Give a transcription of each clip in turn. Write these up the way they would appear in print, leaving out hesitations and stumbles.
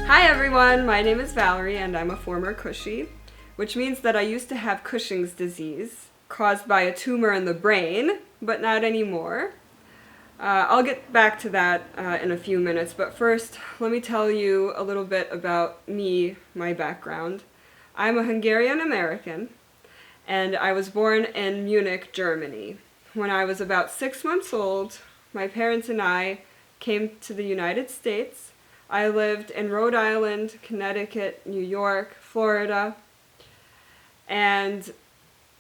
Hi everyone, my name is Valerie and I'm a former Cushy, which means that I used to have Cushing's disease caused by a tumor in the brain, but not anymore. I'll get back to that in a few minutes, but first let me tell you a little bit about me, my background. I'm a Hungarian American and I was born in Munich, Germany. When I was about 6 months old, my parents and I came to the United States. I lived in Rhode Island, Connecticut, New York, Florida, and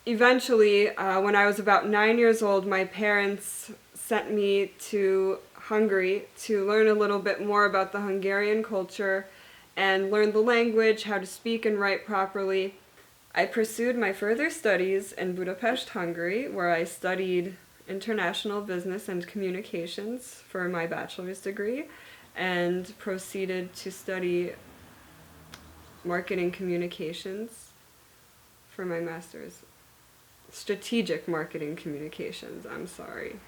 eventually, when I was about 9 years old, my parents sent me to Hungary to learn a little bit more about the Hungarian culture and learn the language, how to speak and write properly. I pursued my further studies in Budapest, Hungary, where I studied international business and communications for my bachelor's degree, and proceeded to study marketing communications for my master's. Strategic marketing communications, I'm sorry.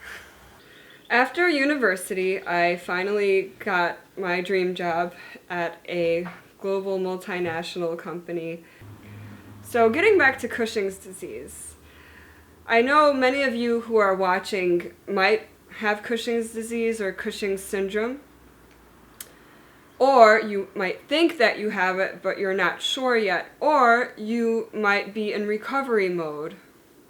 After university, I finally got my dream job at a global multinational company. So getting back to Cushing's disease, I know many of you who are watching might have Cushing's disease or Cushing's syndrome. Or you might think that you have it, but you're not sure yet. Or you might be in recovery mode.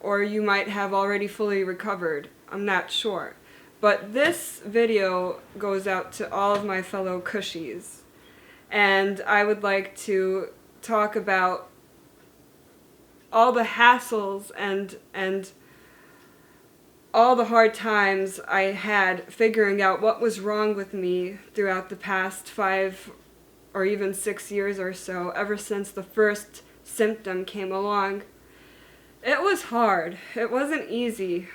Or you might have already fully recovered. I'm not sure. But this video goes out to all of my fellow Cushies. And I would like to talk about all the hassles and all the hard times I had figuring out what was wrong with me throughout the past 5 or even 6 years or so, ever since the first symptom came along. It was hard. It wasn't easy,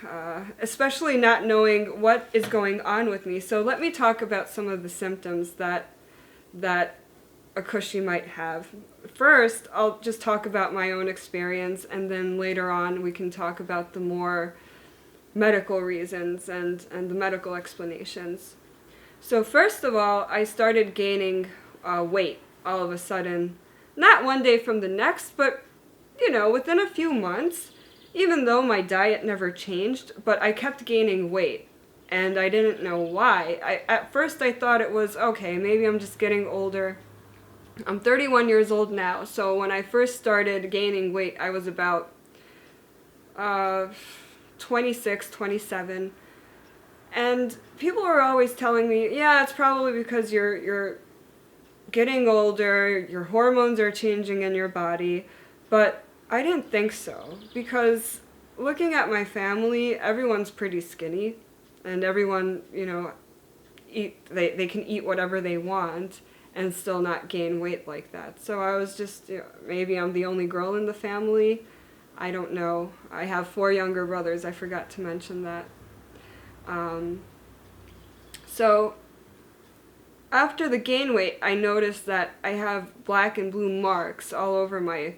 especially not knowing what is going on with me. So let me talk about some of the symptoms that a Cushy might have. First, I'll just talk about my own experience, and then later on we can talk about the more medical reasons and the medical explanations. So first of all, I started gaining weight all of a sudden. Not one day from the next, but within a few months, even though my diet never changed, but I kept gaining weight. And I didn't know why. At first I thought it was, okay, maybe I'm just getting older. I'm 31 years old now, so when I first started gaining weight, I was about 26, 27, and people were always telling me, yeah, it's probably because you're getting older, your hormones are changing in your body, but I didn't think so, because looking at my family, everyone's pretty skinny, and everyone, they can eat whatever they want and still not gain weight like that. So I was just, maybe I'm the only girl in the family. I don't know. I have 4 younger brothers. I forgot to mention that. So after the gain weight, I noticed that I have black and blue marks all over my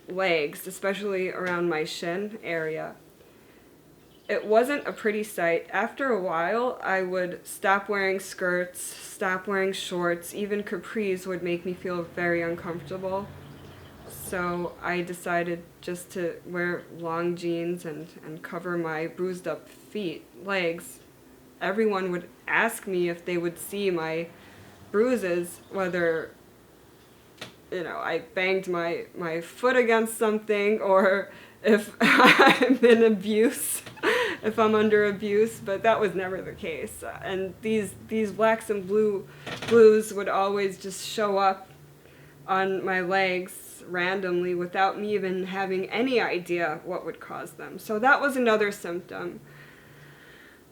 legs, especially around my shin area. It wasn't a pretty sight. After a while, I would stop wearing skirts, stop wearing shorts. Even capris would make me feel very uncomfortable. So I decided just to wear long jeans and cover my bruised up legs. Everyone would ask me if they would see my bruises, whether, I banged my foot against something or if I'm in abuse, if I'm under abuse, but that was never the case. And these blacks and blues would always just show up on my legs randomly without me even having any idea what would cause them. So that was another symptom.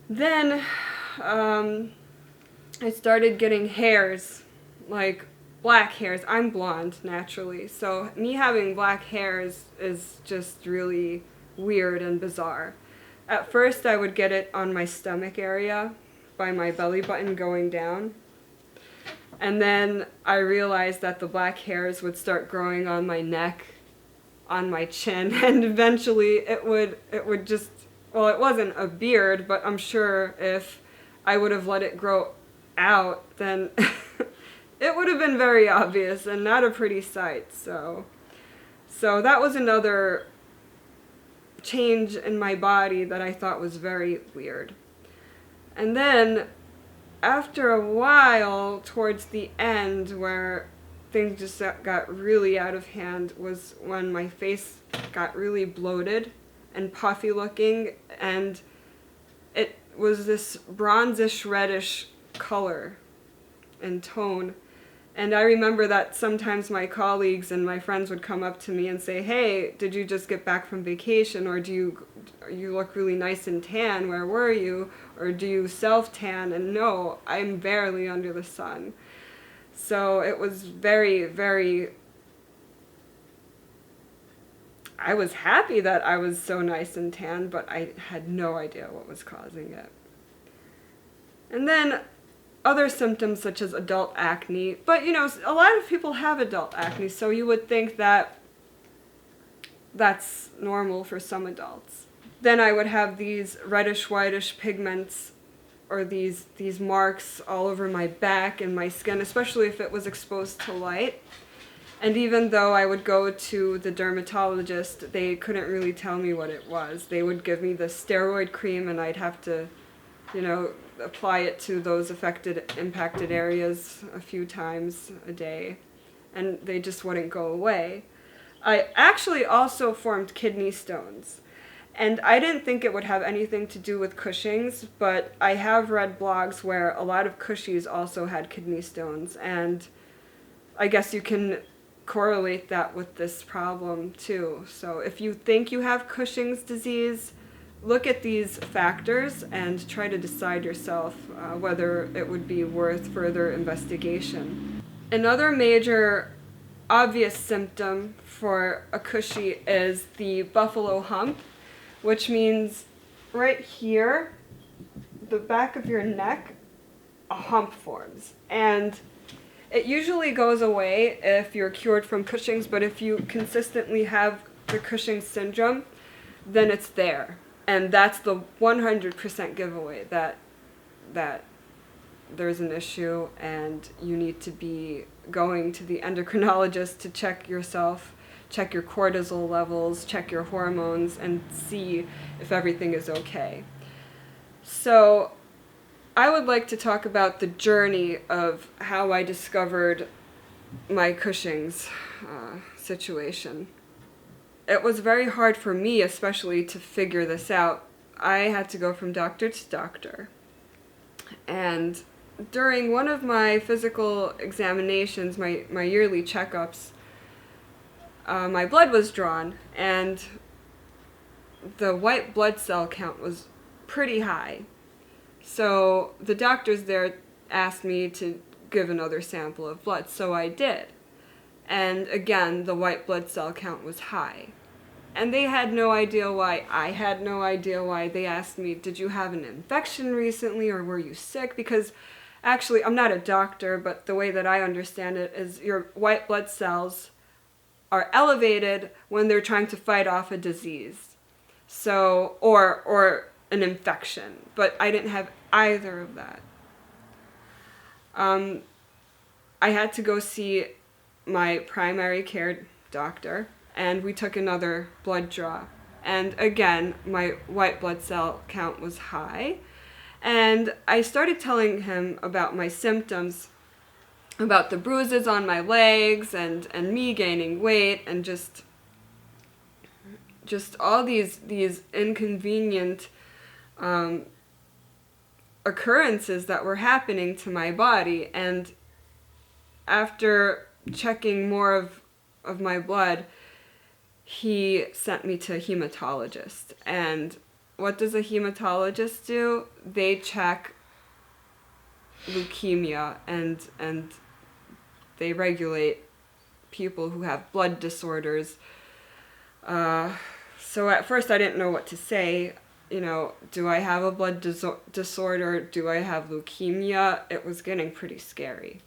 Then I started getting hairs, like black hairs. I'm blonde naturally, so me having black hairs is just really weird and bizarre. At first I would get it on my stomach area by my belly button going down. And then I realized that the black hairs would start growing on my neck, on my chin, and eventually it would just, well, it wasn't a beard, but I'm sure if I would have let it grow out, then it would have been very obvious and not a pretty sight. So that was another change in my body that I thought was very weird. And then after a while, towards the end, where things just got really out of hand, was when my face got really bloated and puffy looking, and it was this bronzish reddish color and tone. And I remember that sometimes my colleagues and my friends would come up to me and say, "Hey, did you just get back from vacation? Or you look really nice and tan, where were you? Or do you self-tan?" And no, I'm barely under the sun. So it was very, very, I was happy that I was so nice and tan, but I had no idea what was causing it. And then other symptoms such as adult acne, but you know, a lot of people have adult acne, so you would think that that's normal for some adults. Then I would have these reddish whitish pigments, or these marks all over my back and my skin, especially if it was exposed to light. And even though I would go to the dermatologist, they couldn't really tell me what it was. They would give me the steroid cream and I'd have to, you know, apply it to those impacted areas a few times a day, and they just wouldn't go away. I actually also formed kidney stones, and I didn't think it would have anything to do with Cushing's, but I have read blogs where a lot of Cushies also had kidney stones, and I guess you can correlate that with this problem too. So if you think you have Cushing's disease, look at these factors and try to decide yourself whether it would be worth further investigation. Another major obvious symptom for a Cushy is the buffalo hump, which means right here, the back of your neck, a hump forms. And it usually goes away if you're cured from Cushing's, but if you consistently have the Cushing's syndrome, then it's there. And that's the 100% giveaway that there's an issue and you need to be going to the endocrinologist to check yourself, check your cortisol levels, check your hormones, and see if everything is okay. So I would like to talk about the journey of how I discovered my Cushing's situation. It was very hard for me, especially, to figure this out. I had to go from doctor to doctor. And during one of my physical examinations, my yearly checkups, my blood was drawn, and the white blood cell count was pretty high. So the doctors there asked me to give another sample of blood, so I did. And again, the white blood cell count was high. And they had no idea why. I had no idea why. They asked me, "Did you have an infection recently, or were you sick?" Because actually, I'm not a doctor, but the way that I understand it is your white blood cells are elevated when they're trying to fight off a disease. So, or an infection. But I didn't have either of that. I had to go see my primary care doctor, and we took another blood draw. And again, my white blood cell count was high. And I started telling him about my symptoms, about the bruises on my legs and me gaining weight, and just all these inconvenient occurrences that were happening to my body. And after checking more of my blood, he sent me to a hematologist. And what does a hematologist do? They check leukemia and they regulate people who have blood disorders. So at first I didn't know what to say. You know, do I have a blood disorder? Do I have leukemia? It was getting pretty scary.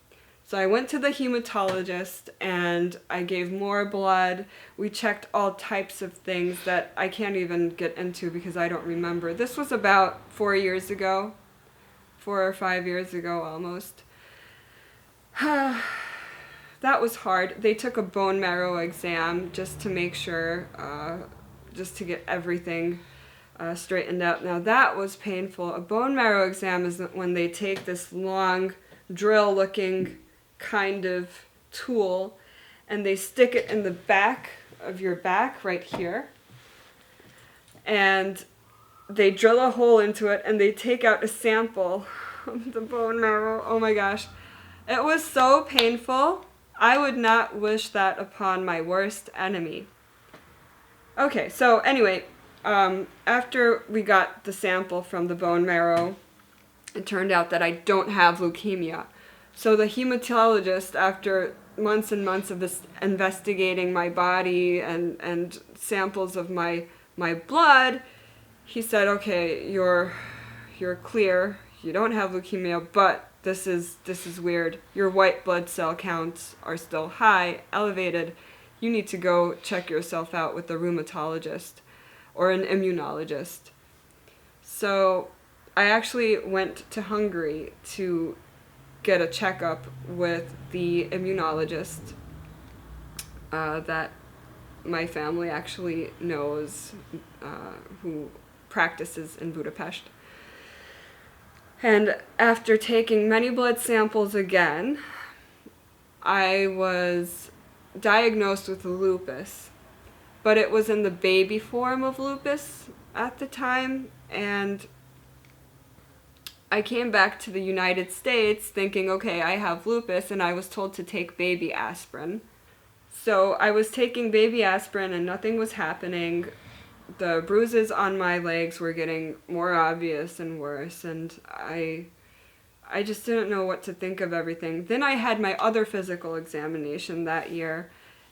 So I went to the hematologist and I gave more blood. We checked all types of things that I can't even get into because I don't remember. This was about 4 or 5 years ago almost. That was hard. They took a bone marrow exam just to make sure, just to get everything straightened out. Now that was painful. A bone marrow exam is when they take this long drill-looking kind of tool and they stick it in the back of your back right here. And they drill a hole into it and they take out a sample of the bone marrow. Oh my gosh. It was so painful. I would not wish that upon my worst enemy. Okay, so anyway, after we got the sample from the bone marrow, it turned out that I don't have leukemia. So the hematologist, after months and months of this investigating my body and samples of my blood, he said, okay, you're clear. You don't have leukemia, but this is weird. Your white blood cell counts are still high, elevated. You need to go check yourself out with a rheumatologist or an immunologist. So I actually went to Hungary to get a checkup with the immunologist that my family actually knows, who practices in Budapest. And after taking many blood samples again, I was diagnosed with lupus, but it was in the baby form of lupus at the time, and I came back to the United States thinking, okay, I have lupus, and I was told to take baby aspirin. So I was taking baby aspirin and nothing was happening. The bruises on my legs were getting more obvious and worse, and I just didn't know what to think of everything. Then I had my other physical examination that year,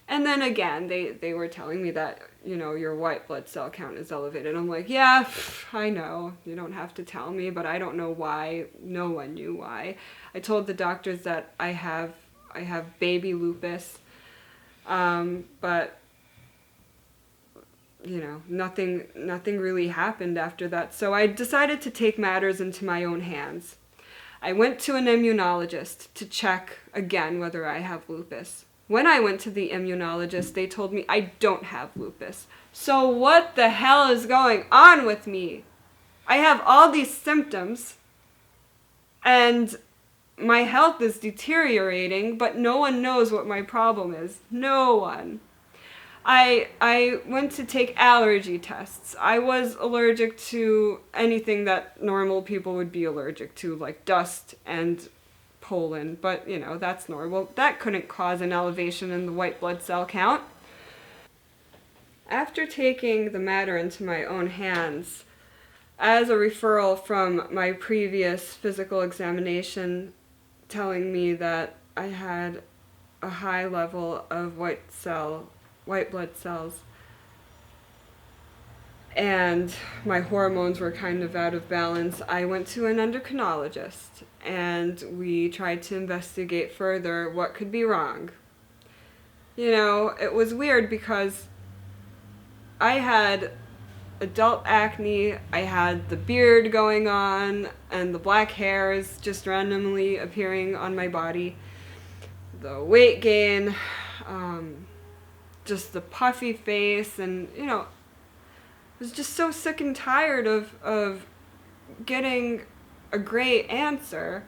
and then again, they were telling me that, your white blood cell count is elevated. I'm like, yeah, I know. You don't have to tell me, but I don't know why. No one knew why. I told the doctors that I have baby lupus, but nothing really happened after that. So I decided to take matters into my own hands. I went to an immunologist to check again whether I have lupus. When I went to the immunologist, they told me I don't have lupus. So what the hell is going on with me? I have all these symptoms and my health is deteriorating, but no one knows what my problem is. No one. I went to take allergy tests. I was allergic to anything that normal people would be allergic to, like dust and pollen, but that's normal. That couldn't cause an elevation in the white blood cell count. After taking the matter into my own hands, as a referral from my previous physical examination telling me that I had a high level of white blood cells, and my hormones were kind of out of balance, I went to an endocrinologist and we tried to investigate further what could be wrong. It was weird because I had adult acne, I had the beard going on, and the black hairs just randomly appearing on my body, the weight gain, just the puffy face, and I was just so sick and tired of getting a great answer.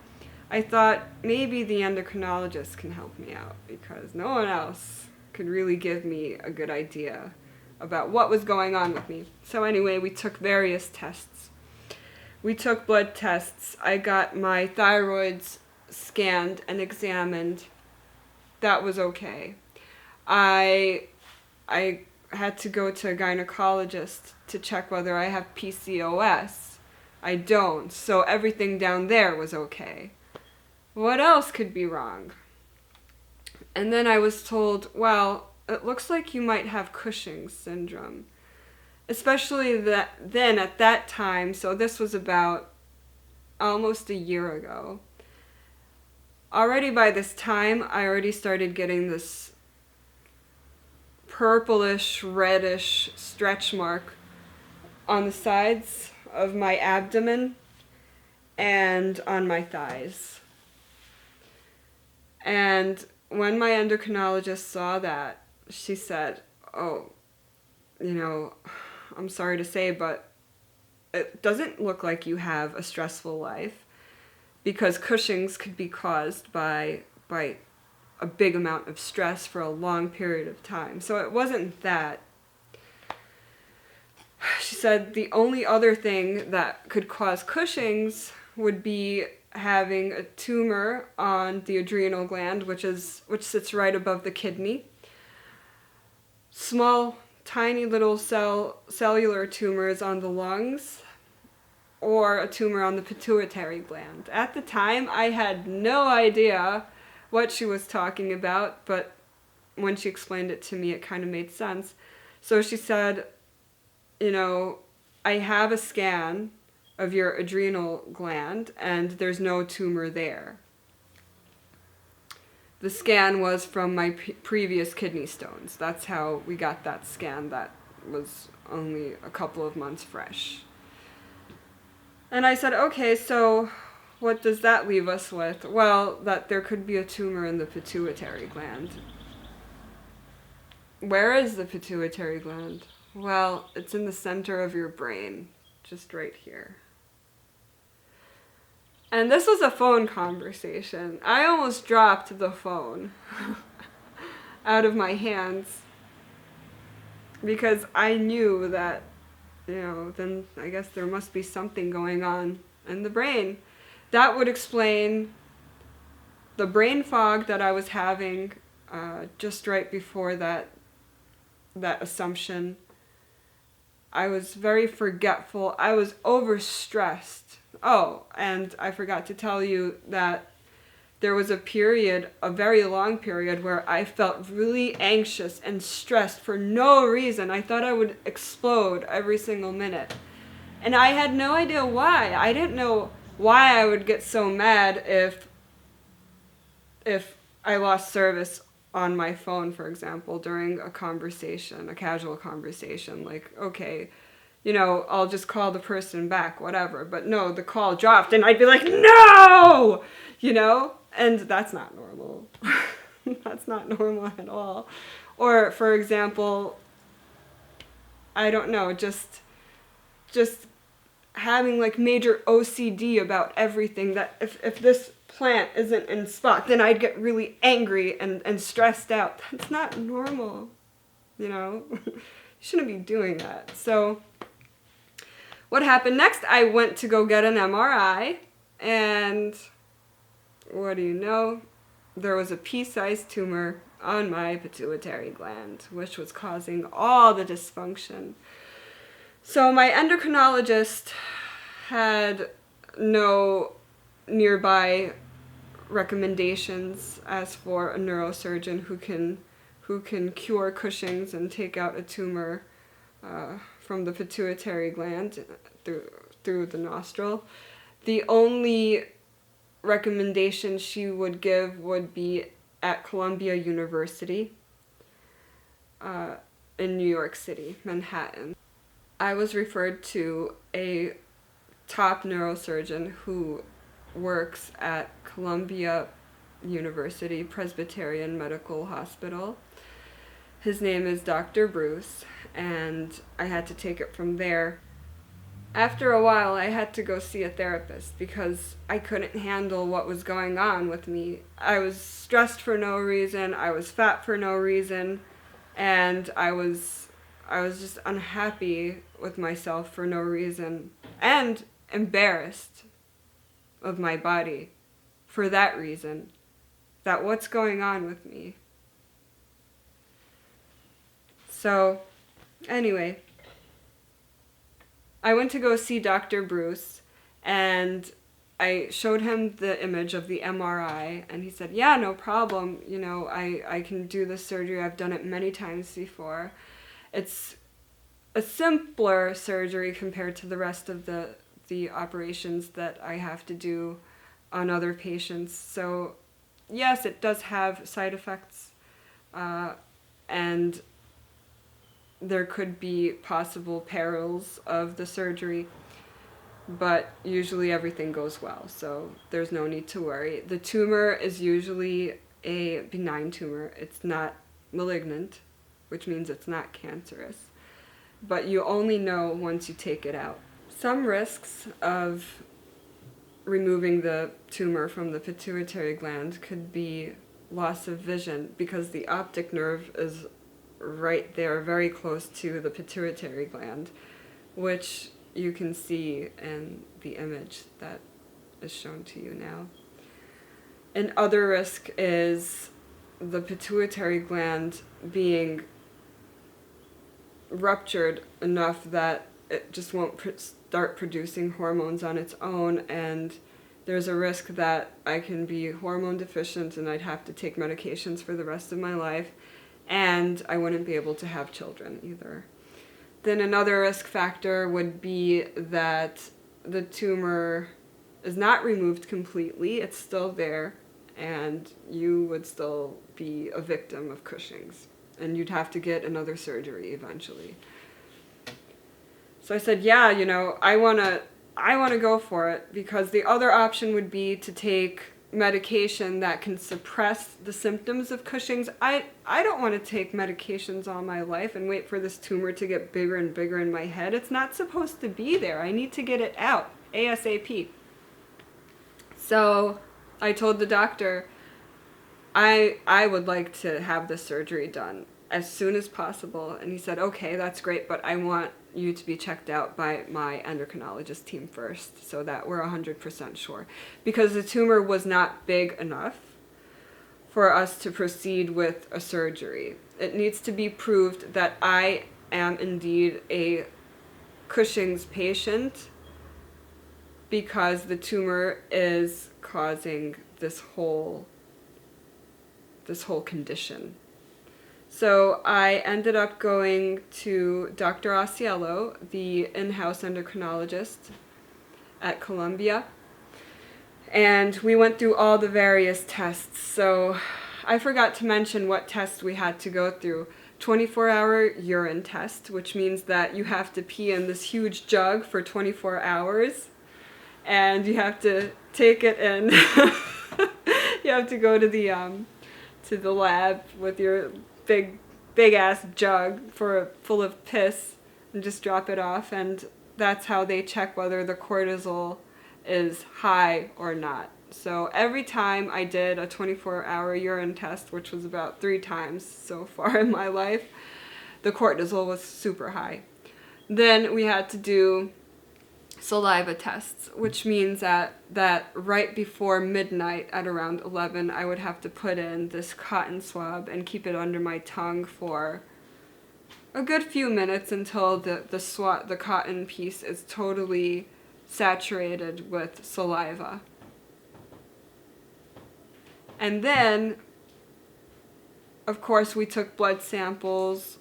I thought maybe the endocrinologist can help me out because no one else could really give me a good idea about what was going on with me. So anyway, we took various tests. We took blood tests. I got my thyroids scanned and examined. That was okay. I had to go to a gynecologist to check whether I have PCOS. I don't, so everything down there was okay. What else could be wrong? And then I was told, well, it looks like you might have Cushing's syndrome. Especially then at that time, so this was about almost a year ago. Already by this time, I already started getting this purplish, reddish stretch mark on the sides of my abdomen and on my thighs. And when my endocrinologist saw that, she said, "Oh, I'm sorry to say, but it doesn't look like you have a stressful life, because Cushing's could be caused by a big amount of stress for a long period of time. So it wasn't that." She said the only other thing that could cause Cushing's would be having a tumor on the adrenal gland, which sits right above the kidney. Small, tiny little cellular tumors on the lungs, or a tumor on the pituitary gland. At the time, I had no idea what she was talking about, but when she explained it to me, it kind of made sense. So she said, "I have a scan of your adrenal gland, and there's no tumor there." The scan was from my previous kidney stones. That's how we got that scan that was only a couple of months fresh. And I said, "Okay, so what does that leave us with?" "Well, that there could be a tumor in the pituitary gland." "Where is the pituitary gland?" "Well, it's in the center of your brain, just right here." And this was a phone conversation. I almost dropped the phone out of my hands, because I knew that, then I guess there must be something going on in the brain. That would explain the brain fog that I was having just right before that assumption. I was very forgetful. I was overstressed. Oh, and I forgot to tell you that there was a very long period, where I felt really anxious and stressed for no reason. I thought I would explode every single minute. And I had no idea why. I didn't know why I would get so mad if I lost service on my phone, for example, during a conversation, a casual conversation. Like, okay, I'll just call the person back, whatever. But no, the call dropped, and I'd be like, "No!" And that's not normal. That's not normal at all. Or, for example, I don't know, just having like major OCD about everything, that if this plant isn't in spot, then I'd get really angry and stressed out. That's not normal, You shouldn't be doing that. So what happened next? I went to go get an MRI, and what do you know? There was a pea-sized tumor on my pituitary gland, which was causing all the dysfunction. So my endocrinologist had no nearby recommendations as for a neurosurgeon who can cure Cushing's and take out a tumor from the pituitary gland through the nostril. The only recommendation she would give would be at Columbia University in New York City, Manhattan. I was referred to a top neurosurgeon who works at Columbia University Presbyterian Medical Hospital. His name is Dr. Bruce, and I had to take it from there. After a while, I had to go see a therapist because I couldn't handle what was going on with me. I was stressed for no reason, I was fat for no reason, and I was just unhappy with myself for no reason, and embarrassed of my body for that reason. That what's going on with me? So, anyway, I went to go see Dr. Bruce, and I showed him the image of the MRI, and he said, "Yeah, no problem. I can do this surgery. I've done it many times before. It's a simpler surgery compared to the rest of the operations that I have to do on other patients. So, yes, it does have side effects, and there could be possible perils of the surgery, but usually everything goes well, so there's no need to worry. The tumor is usually a benign tumor. It's not malignant, which means it's not cancerous. But you only know once you take it out. Some risks of removing the tumor from the pituitary gland could be loss of vision, because the optic nerve is right there, very close to the pituitary gland, which you can see in the image that is shown to you now. Another risk is the pituitary gland being ruptured enough that it just won't start producing hormones on its own, and there's a risk that I can be hormone deficient and I'd have to take medications for the rest of my life, and I wouldn't be able to have children either. Then another risk factor would be that the tumor is not removed completely, it's still there, and you would still be a victim of Cushing's, and you'd have to get another surgery eventually. So I said, yeah, I want to go for it, because the other option would be to take medication that can suppress the symptoms of Cushing's. I don't want to take medications all my life and wait for this tumor to get bigger and bigger in my head. It's not supposed to be there. I need to get it out ASAP. So I told the doctor I would like to have this surgery done as soon as possible. And he said, okay, that's great, but I want you to be checked out by my endocrinologist team first so that we're 100% sure. Because the tumor was not big enough for us to proceed with a surgery. It needs to be proved that I am indeed a Cushing's patient, because the tumor is causing this whole condition. So I ended up going to Dr. Osiello, the in-house endocrinologist at Columbia, and we went through all the various tests. So I forgot to mention what tests we had to go through. 24-hour urine test, which means that you have to pee in this huge jug for 24 hours, and you have to take it in. You have to go to the lab with your big ass jug full of piss and just drop it off, and that's how they check whether the cortisol is high or not. So every time I did a 24-hour urine test, which was about 3 times so far in my life, the cortisol was super high. Then we had to do saliva tests, which means that right before midnight at around 11, I would have to put in this cotton swab and keep it under my tongue for a good few minutes until the cotton piece is totally saturated with saliva. And then, of course, we took blood samples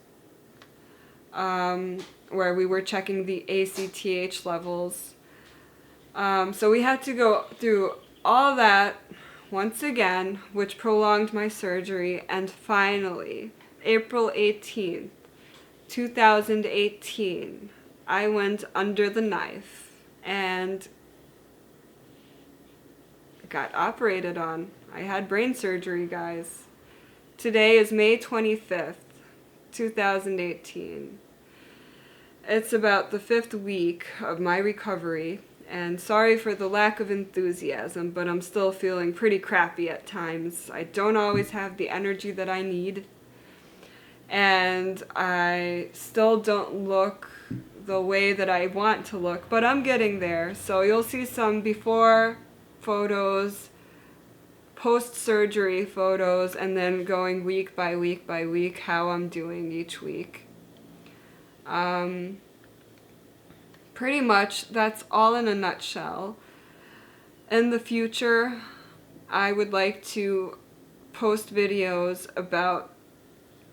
where we were checking the ACTH levels. So we had to go through all that once again, which prolonged my surgery, and finally, April 18th, 2018, I went under the knife and got operated on. I had brain surgery, guys. Today is May 25th, 2018. It's about the 5th week of my recovery, and sorry for the lack of enthusiasm, but I'm still feeling pretty crappy at times. I don't always have the energy that I need, and I still don't look the way that I want to look, but I'm getting there. So you'll see some before photos, post-surgery photos, and then going week by week by week how I'm doing each week. Pretty much that's all in a nutshell. In the future, I would like to post videos about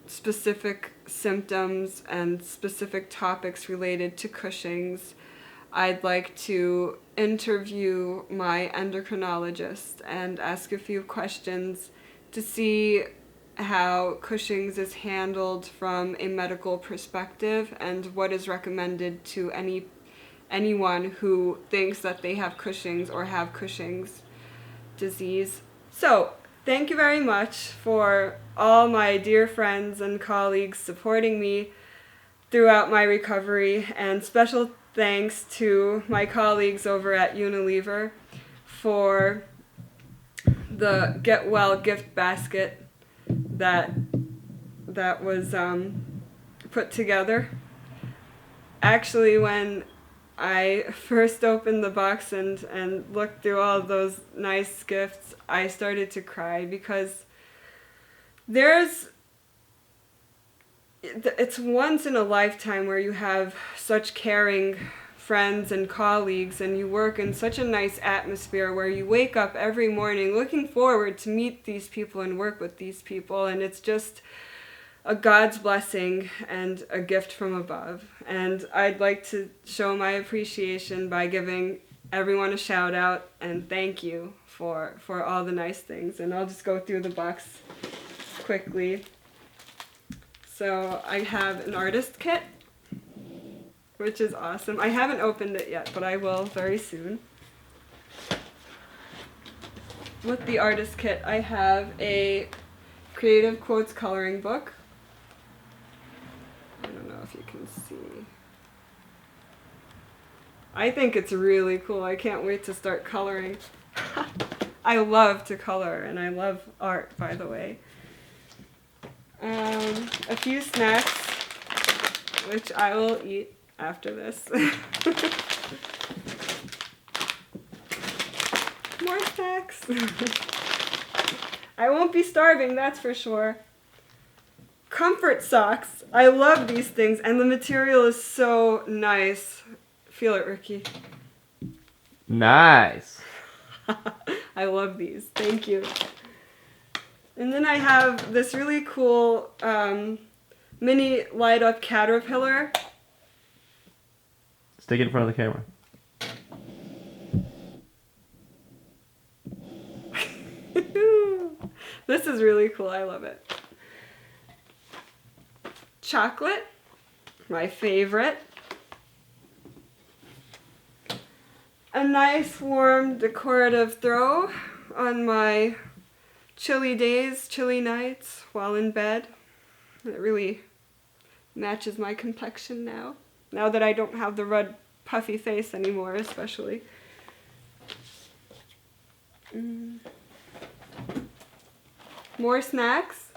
specific symptoms and specific topics related to Cushing's. I'd like to interview my endocrinologist and ask a few questions to see how Cushing's is handled from a medical perspective and what is recommended to anyone who thinks that they have Cushing's or have Cushing's disease. So, thank you very much for all my dear friends and colleagues supporting me throughout my recovery, and special thanks to my colleagues over at Unilever for the Get Well gift basket that was put together. Actually, when I first opened the box and looked through all those nice gifts, I started to cry because it's once in a lifetime where you have such caring friends and colleagues, and you work in such a nice atmosphere where you wake up every morning looking forward to meet these people and work with these people, and it's just a God's blessing and a gift from above. And I'd like to show my appreciation by giving everyone a shout out and thank you for all the nice things. And I'll just go through the box quickly. So I have an artist kit, which is awesome. I haven't opened it yet, but I will very soon. With the artist kit, I have a creative quotes coloring book. I don't know if you can see. I think it's really cool. I can't wait to start coloring. I love to color, and I love art, by the way. A few snacks, which I will eat after this. More snacks. I won't be starving, that's for sure. Comfort socks. I love these things, and the material is so nice. Feel it, Ricky. Nice. I love these. Thank you. And then I have this really cool mini light-up caterpillar. Stick it in front of the camera. This is really cool. I love it. Chocolate, my favorite. A nice warm decorative throw on my chilly days, chilly nights while in bed. It really matches my complexion now that I don't have the red puffy face anymore, especially. More snacks.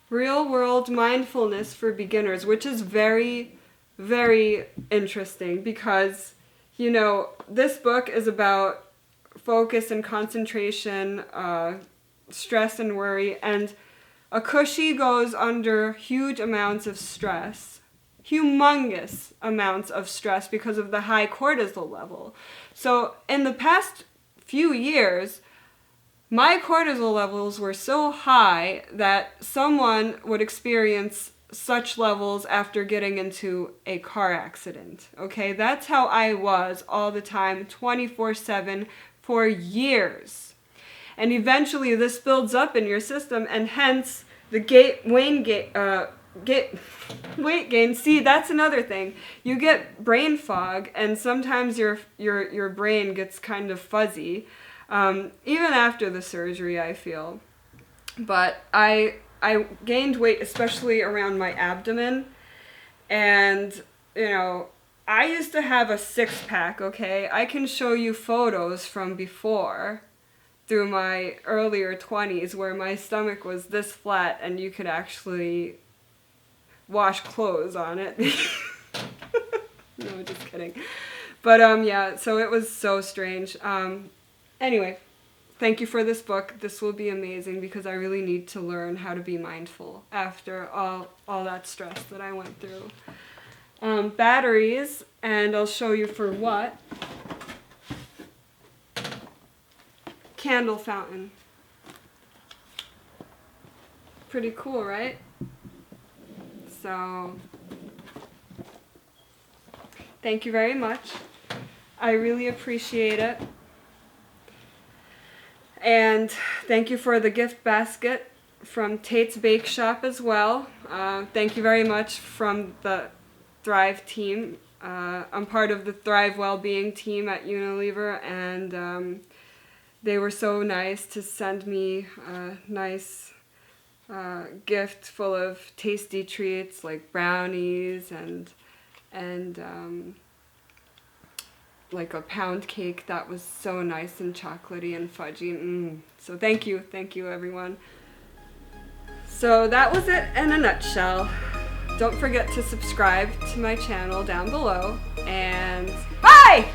Real world mindfulness for beginners, which is very, very interesting because, you know, this book is about focus and concentration, stress and worry, and a cushy goes under huge amounts of stress, humongous amounts of stress because of the high cortisol level. So in the past few years, my cortisol levels were so high that someone would experience such levels after getting into a car accident. Okay, that's how I was all the time, 24/7 for years. And eventually this builds up in your system, and hence the weight gain. See, that's another thing. You get brain fog, and sometimes your brain gets kind of fuzzy. Even after the surgery, I feel. But I gained weight, especially around my abdomen. And, you know, I used to have a six-pack, okay? I can show you photos from before, through my earlier 20s, where my stomach was this flat and you could actually wash clothes on it. No, just kidding. But, yeah, so it was so strange. Anyway, thank you for this book. This will be amazing because I really need to learn how to be mindful after all that stress that I went through. Batteries, and I'll show you for what. Candle fountain. Pretty cool, right? So, thank you very much. I really appreciate it. And thank you for the gift basket from Tate's Bake Shop as well. Thank you very much from the Thrive team I'm part of the Thrive Wellbeing team at Unilever, and they were so nice to send me a nice gift full of tasty treats like brownies and like a pound cake that was so nice and chocolatey and fudgy. So thank you everyone. So that was it in a nutshell. Don't forget to subscribe to my channel down below, and bye!